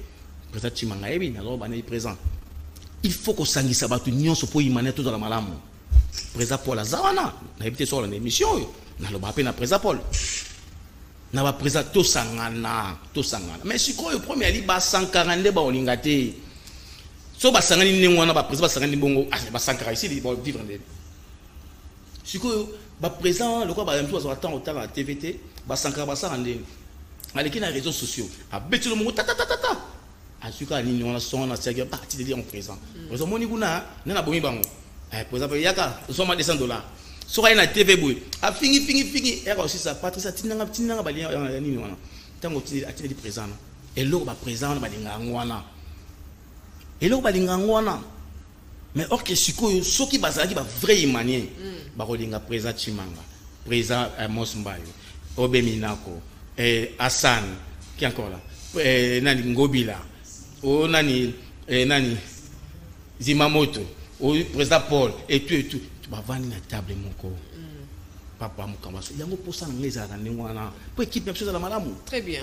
président Chimanga ebi na zo bana présent il faut ko sangisa bato nyonso po imane to la malamu président Paul Azawana na ebité sur l'émission yo na loba pe na président Paul na ba président to sangana mais sikoyo premier ali ba 142 ba olingate so ba sangani ndengwana ba président ba sangani bongo ba 140 ici ba vivre ndé sikoyo ba présent le quoi ba mtu zo attend autant à TVT ba 140 ba 142 aleki na réseaux sociaux a betu le mongo ta asuka ni on a son na sega parti de en présent présent moni kuna na bomi bango par exemple yaka so ma $200 so ka na TV boy a fingi era aussi ça Patricia tinanga bali nini wana tango atili présent et lo ba présent ba linga ngwana et lo ba linga ngwana mais or que sikoyo soki bazalaki ba vrai imanien ba kolinga présent Chimanga présent Amos Mbayo Obeminako Hassan qui encore là nani Ngobila o nani Zimamoto o président Paul et tout ba vani na table moko papa mukamaso yango posa ngeza na ngwana pour équipe même chose la malamu. Très bien.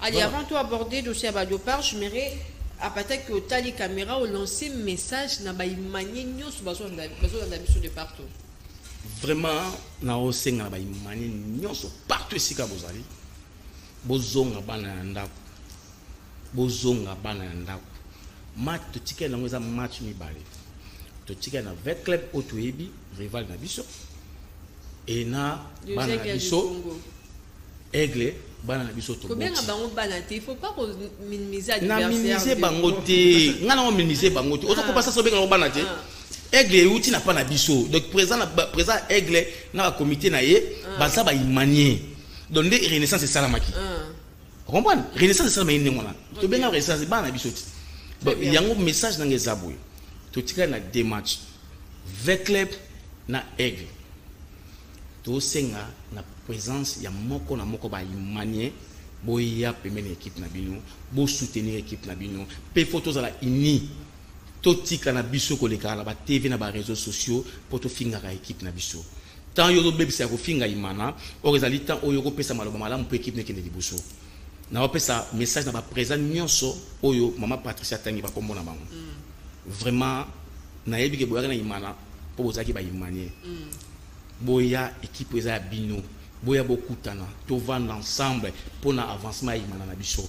Allez, avant de aborder le dossier Abadopar, je m'aimerais à que au tali caméra au lancer message na ba imanye nyos baso na biso de partout. Vraiment na o senga ba imanye nyos partout ici ka bozali bozonga bana ndako match to ticket na ngoza match mi bale to ticket na vet club otoebi rival na biso et na bana na biso aigle bana na biso to combien bango bana te il faut pas minimiser adversaire na minimiser bango te ngana on minimiser bango te oto ko passa so be ngana bana te aigle uti na pa na biso donc présent aigle na comité na ye baza ba imanier donc les renaissance c'est salamaki comprendre renaissance c'est salamaki ngona to benga renaissance bana biso ti donc il y a un message dans les aboués to tika na deux matchs avec club na aigle to senga na présence ya moko na moko ba imanier boya pemene équipe na bino bo soutenir équipe na bino pe photos à la ini to tika na biso ko lekala ba TV na ba réseaux sociaux pour to finga ka équipe na biso tant yo bebisa ko finga imana okezali tant oyo ko pesa maloba malamu pour équipe nekende liboso na ba pesa message na ba présent nyonso oyo mama Patricia tangi ba komona bango vraiment na yebi ke boya na imana po bozaki ba imanier boya équipe eza bino boya bokutana to vendre ensemble pour na avancement imana na biso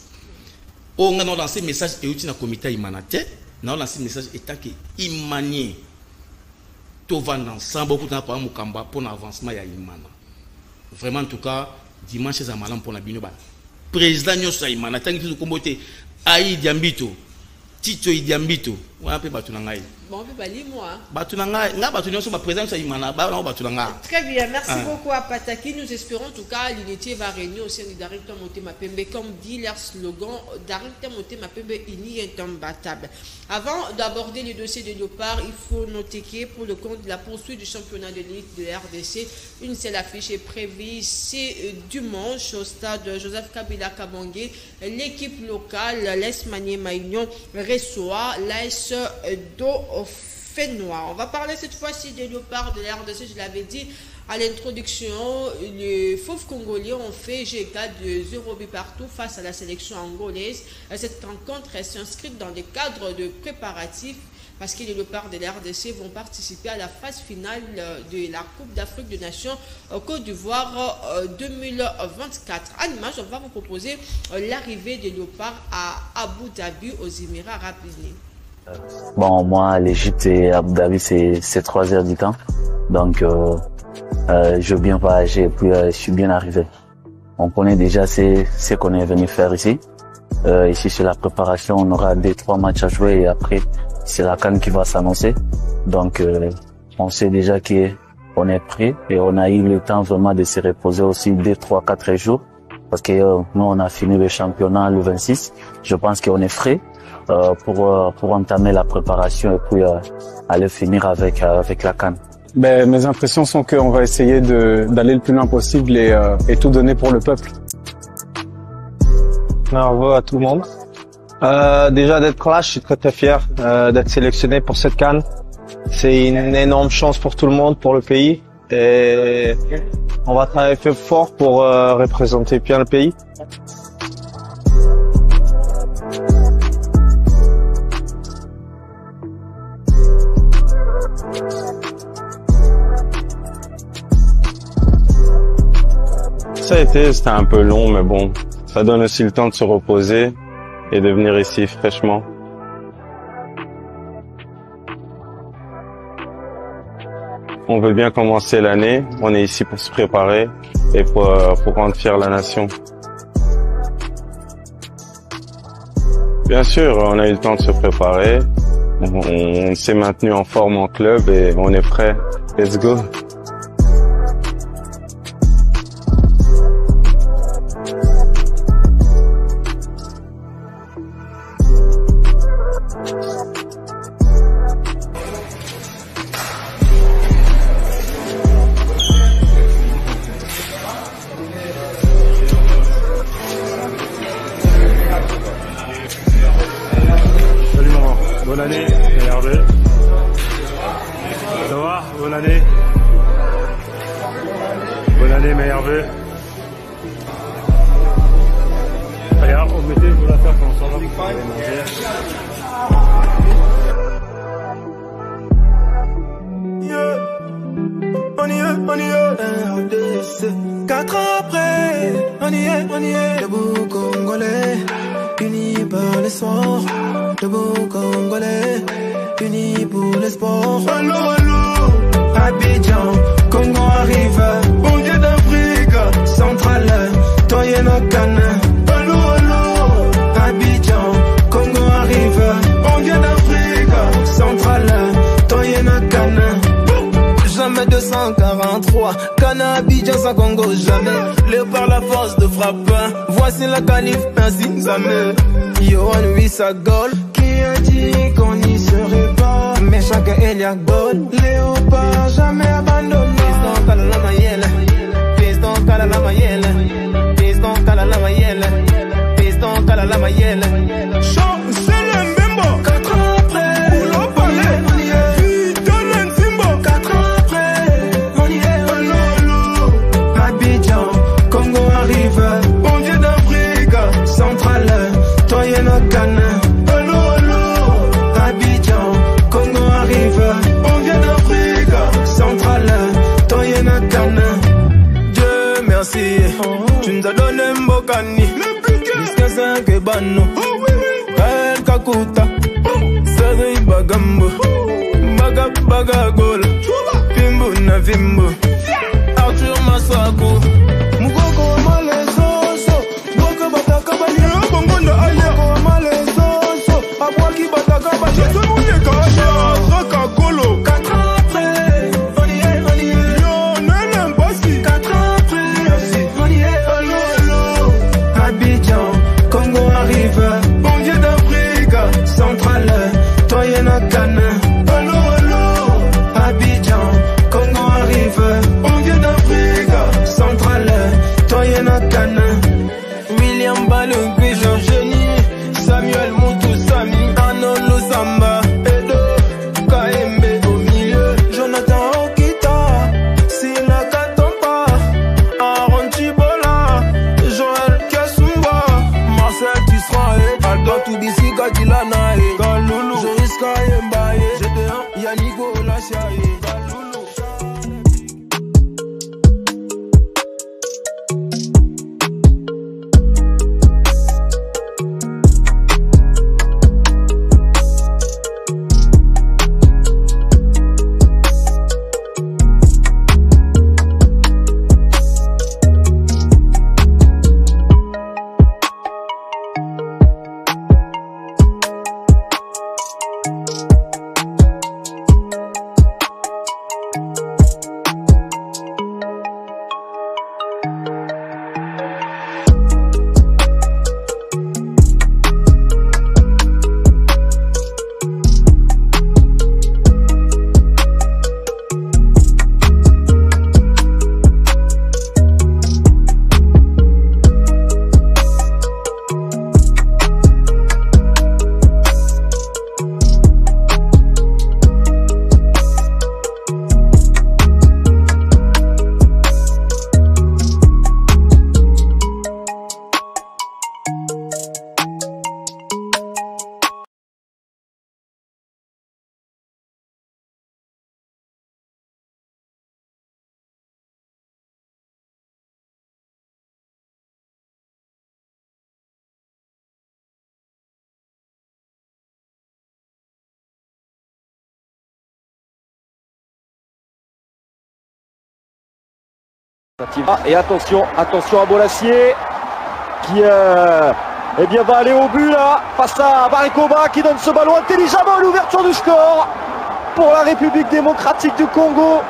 o nga no lancer message et uti na comité imana te na lancer message étant que imanier to vendre ensemble bokutana pa mukamba pour na avancement ya imana vraiment en tout cas dimanche za malam pour na bino ba président nyosa imana tangi tu kombote ai diambito Tito Idiambito, on a pas ngai. Bon, on peut pas lire moi. Très bien, merci beaucoup à Pataki. Nous espérons en tout cas l'unité va régner au sein du Directeur Motema Pembe. Comme dit leur slogan, Directeur Motema Pembe ini est imbattable. Avant d'aborder le dossier de Léopard, il faut noter que pour le compte de la poursuite du championnat de Ligue de la RDC, une seule affiche est prévue, c'est dimanche au stade Joseph Kabila Kabangé. L'équipe locale, l'AS Maniema Maignon, reçoit l'AS Dauphinois. On va parler cette fois-ci des Léopards de la RDC, je l'avais dit à l'introduction. Les Fauves Congolais ont fait GK de 0 but partout face à la sélection angolaise. Cette rencontre est inscrite dans le cadre de préparatifs parce que les Léopards de la RDC vont participer à la phase finale de la Coupe d'Afrique des Nations Côte d'Ivoire 2024. À l'image, on va vous proposer l'arrivée des Léopards à Abu Dhabi aux Émirats Arabes Unis. Bon, moi, l'Égypte et Abu Dhabi, c'est 3 heures du temps. Donc, je veux bien voyager et puis je suis bien arrivé. On connaît déjà ce qu'on est venu faire ici. Ici, c'est la préparation. On aura 2-3 matchs à jouer et après, c'est la CAN qui va s'annoncer. Donc, on sait déjà qu'on est prêt et on a eu le temps vraiment de se reposer aussi 2-3-4 jours. Parce que nous, on a fini le championnat le 26. Je pense qu'on est frais pour entamer la préparation et puis aller finir avec la CAN. Ben, mes impressions sont qu'on va essayer d'aller le plus loin possible et tout donner pour le peuple. Au revoir à tout le monde. Déjà d'être là, je suis très fier d'être sélectionné pour cette CAN. C'est une énorme chance pour tout le monde, pour le pays. Et on va travailler fort pour représenter bien le pays. C'était un peu long, mais bon, ça donne aussi le temps de se reposer et de venir ici fraîchement. On veut bien commencer l'année, on est ici pour se préparer et pour rendre fière la nation. Bien sûr, on a eu le temps de se préparer, on s'est maintenu en forme en club et on est prêt. Let's go! Salut maman, bonne année, meilleur vœu. Ça va, bonne année. Bonne année, meilleur vœu. Regarde, on mettait vous la faire quand on s'en va. On y est. 4 ans après, on y est. Debout Congolais, unis par l'espoir. Debout Congolais, unis pour l'espoir. Allô, allô, Abidjan, Congo arrive. Bon Dieu d'Afrique, centrale, Toyena Ghana. Allô, allô, Abidjan, Congo arrive. Bon Dieu d'Afrique, centrale, Toyena Ghana. Jamais 243, Ghana, Abidjan, sans Congo, jamais. Léopard la force de frappe, voici la calife, ainsi jamais. Yohan Wissa Gol, qui a dit qu'on n'y serait pas. Mais chaque Elia Gol, Léopard jamais abandonné. Piston Kalala Mayele, Piston Kalala Mayele, Piston Kalala Mayele, Piston Kalala Mayele. Chant, c'est le Mbembo. 4 ans après, Boulot Palais, on y est. Vitolen Simbo. 4 ans après, on y est. Allô, allô, Abidjan, Congo arrive. Bon Dieu d'Afrique, centrale, Toyena Ghana. Allô, allô, Abidjan, Congo arrive. Bon Dieu d'Afrique, centrale, Toyena Ghana. Dieu merci, tu nous as donné Mbokani. Jusqu'à 5 Bano, Kael Kakuta, Seri Bagambo, Baga Baga Gola, Fimbo na Fimbo, Arthur Masako, Mugoko Malezoso, Boka Bataka Balia, Bongonda Aya, Malezoso, Abwaki Bataka Balia, Tomoye Kacha, Raka Golo, 4 ans après, on y est, Yo, Nene Mbasi, 4 ans après, on y est, allô, allô, Abidjan, Congo arrive, bon Dieu d'Afrique, centrale, Toyena Ghana. Allô, allô, Abidjan, Congo arrive, bon Dieu d'Afrique, centrale, Toyena Ghana. William Balungui, Jean Génie, Samuel Moutou Sami, Arnaud Lozamba, Edo, KMB au milieu, Jonathan Okita, Sina Katompa, Aaron Chibola, Joël Kasumba, Marcel Tisrae, Aldo Toubisi Kadilana, Galoulou, Joris Kayembaye, Gédéon, Yannigo Lachaye, Galoulou. Et attention à Bolassier qui eh bien, va aller au but là, face à Barikoba qui donne ce ballon intelligemment à l'ouverture du score pour la République démocratique du Congo.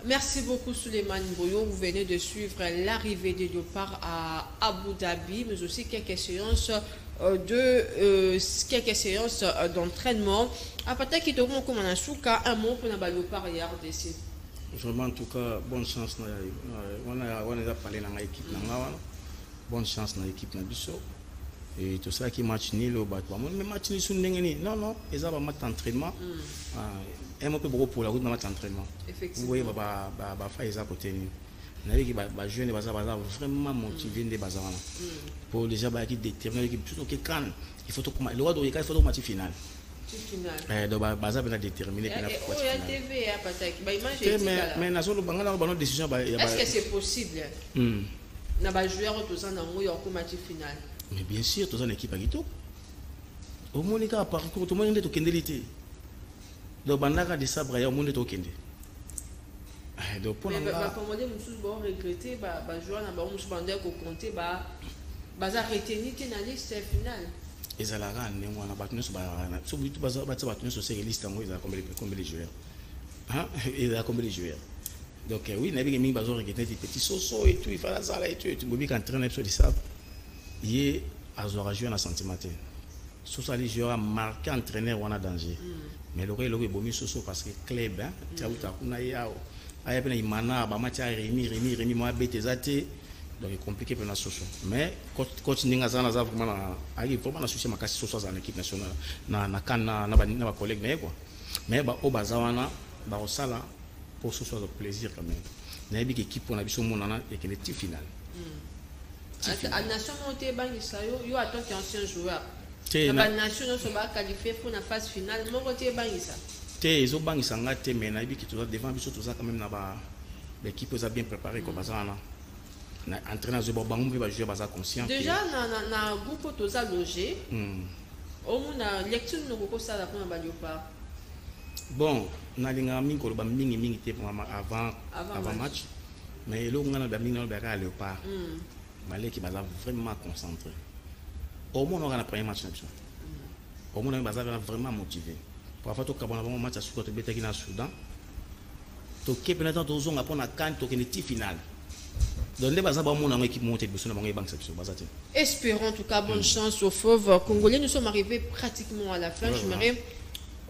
Merci beaucoup Souleymane Boyo. Vous venez de suivre l'arrivée des léopards à Abu Dhabi, mais aussi quelques séances d'entraînement. À part qui te comme un mot pour les léopards et RDC. Vraiment, en tout cas, bonne chance. On a parlé dans l'équipe. Bonne chance dans l'équipe. Et tout ça qui match nul au bas. Mais match nul, non, non, ils ont un match d'entraînement. Un peu beaucoup pour la route dans match d'entraînement. Vous voyez, ils ont à côté. Les jeunes sont vraiment motivés pour les gens qui déterminent l'équipe. Il faut tout le match final. Donc, Baza va déterminer. Mais est-ce que c'est possible? N'a joueur tous en au match final. Mais bien sûr, tous en équipe à Guito. Au moins, les gars, parcours, tout le monde est au Kendélité. Donc, Bandaka de Sabre, il y a au monde est au Kendé. Donc, pour mais comme on dit, nous sommes regrettés, joueur n'a pas eu au compter, Baza retenir dans la liste finale. Et ça la rend, on a battu sur liste en combien de joueurs. Il a combien de joueurs. Donc, oui, il y a des petits sosos et tout, il fallait ça et tout. Tu peux dire qu'entraîner sur les sables, il y a un joueur en sentimental. Sur ça, les joueurs marqué entraîneur, on a danger. Mais le reste, il y a des sosos parce que club, tu as vu, il y a des mana, Rémi, moi, BTZT. Donc, c'est compliqué pour la social. Mais, quand on a vraiment souci ma casse social dans l'équipe nationale, na collègue. Mais, au Bazawana, au Sala, pour ce soit le plaisir quand même. Il y a une équipe pour la vision monana et qu'elle est finale. La nation montée, il y a tant qu'ancien joueur. La nation ne sera pas qualifiée pour la phase finale. Mon côté, Bangissa. Ils ont Bangissa, mais il y a une équipe devant, quand même, l'équipe est bien préparée comme Bazawana. Entraîneur de Bobangou va jouer basa conscient. Déjà na groupe toza logé. Au moins lecture no ko sala pour na léopard. Bon, na linga mingi ko ba mingi te avant match. Mais lo ngana ba mingi na ba léopard. Malé qui basa vraiment concentré. Au moins on a premier match na. Au moins on basa vraiment motivé. Pour faire to kabona bon match à Soudan to beta ki na Soudan. To kepe na to zonga pour na kan to keneti final. Espérons en tout cas bonne chance aux fauves congolais. Nous sommes arrivés pratiquement à la fin. J'aimerais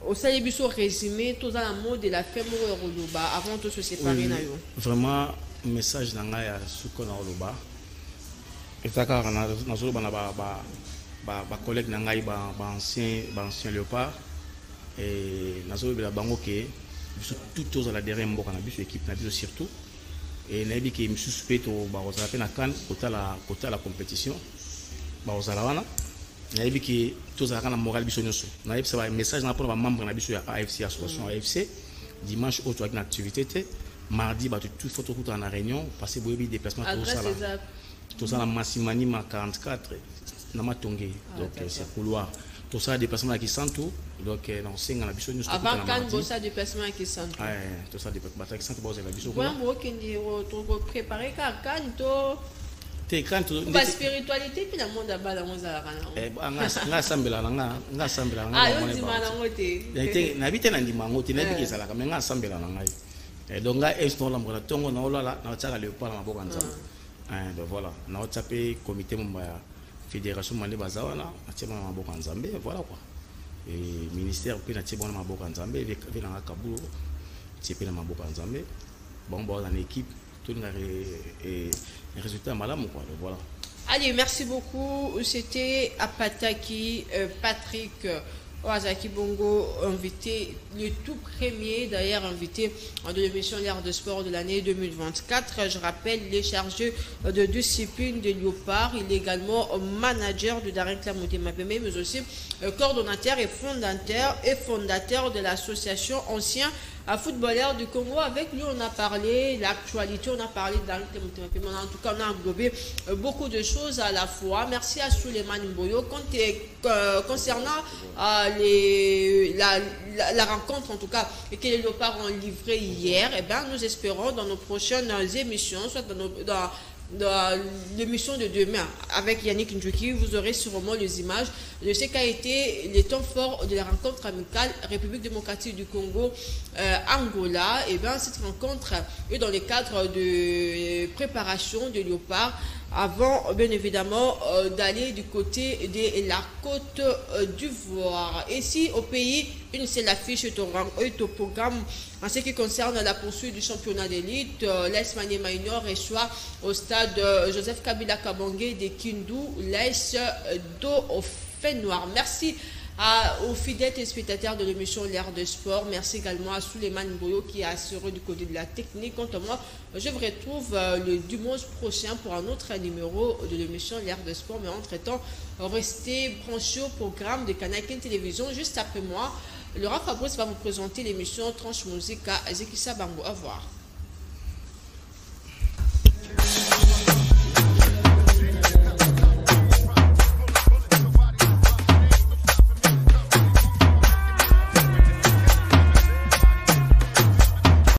au Salibiso résumé tout dans le mot de la fin avant de se séparer. Vraiment, message dans la Soukona Oloba. Et ça, car on a collègue Nangaï, ancien léopard. Et nous avons la banque qui est tout aux la dernière équipe, surtout. Et nous avons dit suspect au Barossa à Cannes, côté la compétition. Barossa Lawana. Nous avons dit que tout ça a la morale bisognoso. Nous avons dit un message pour les membres de la AFC, association AFC. Dimanche, autre une activité. Mardi, tout faut tout en réunion. Passer pour des déplacements. Tout ça, la Massimani, 44. Namatongé. Donc, c'est couloir. Tout ça, déplacement qui sont tout. Donc, on sait que la bisognoso. Avant quand vous ça déplacement qui sont tout. Tout ça, déplacement qui sont tout. Vous avez bisognoso. Vous préparez quand la spiritualité puis la monde à la monde à nga sambela nga nabite na ndimango te nabiki sala ka nga sambela na ngai donc nga installer la tongo na olala na tsaka léopard na boka nzambe donc voilà na otsape comité mumba fédération mande bazawana atsema na boka nzambe voilà quoi et ministère puis na tsebona na boka nzambe avec na kabulo tsepé na boka nzambe bon bon dans l'équipe tout et résultat madame quoi voilà. Allez, merci beaucoup. C'était Apataki Patrick Oazaki Bongo, invité, le tout premier d'ailleurs invité de l'émission L'Art de Sport de l'année 2024. Je rappelle, il est chargé de discipline de Léopard. Il est également manager de Darren Clamoté Mapemé, mais aussi coordonnateur et fondateur de l'association Ancien footballeur du Congo. Avec lui, on a parlé l'actualité, on a parlé en tout cas, on a englobé beaucoup de choses à la fois. Merci à Suleiman Mboyo. Concernant la rencontre, en tout cas, que les Léopards ont livré hier, eh bien, nous espérons dans nos prochaines émissions, soit dans l'émission de demain avec Yannick Ndjouki, vous aurez sûrement les images de ce qu'a été les temps forts de la rencontre amicale République démocratique du Congo Angola. Et bien cette rencontre est dans le cadre de préparation de Léopard avant bien évidemment d'aller du côté de la Côte d'Ivoire. Ici au pays, une seule affiche est au programme en ce qui concerne la poursuite du championnat d'élite. L'AS Maniema Union reçoit au stade Joseph Kabila Kabangé de Kindu l'AS Dauphin-Noir. Merci aux fidèles téléspectateurs de l'émission L'Air de Sport. Merci également à Suleiman Mboyo qui a assuré du côté de la technique. Quant à moi, je vous retrouve le dimanche prochain pour un autre numéro de l'émission L'Air de Sport. Mais entre-temps, restez branchés au programme de Canal Télévision. Juste après moi, Laura Fabrice va vous présenter l'émission Tranche Musique à Ezekissa Bango. Au revoir.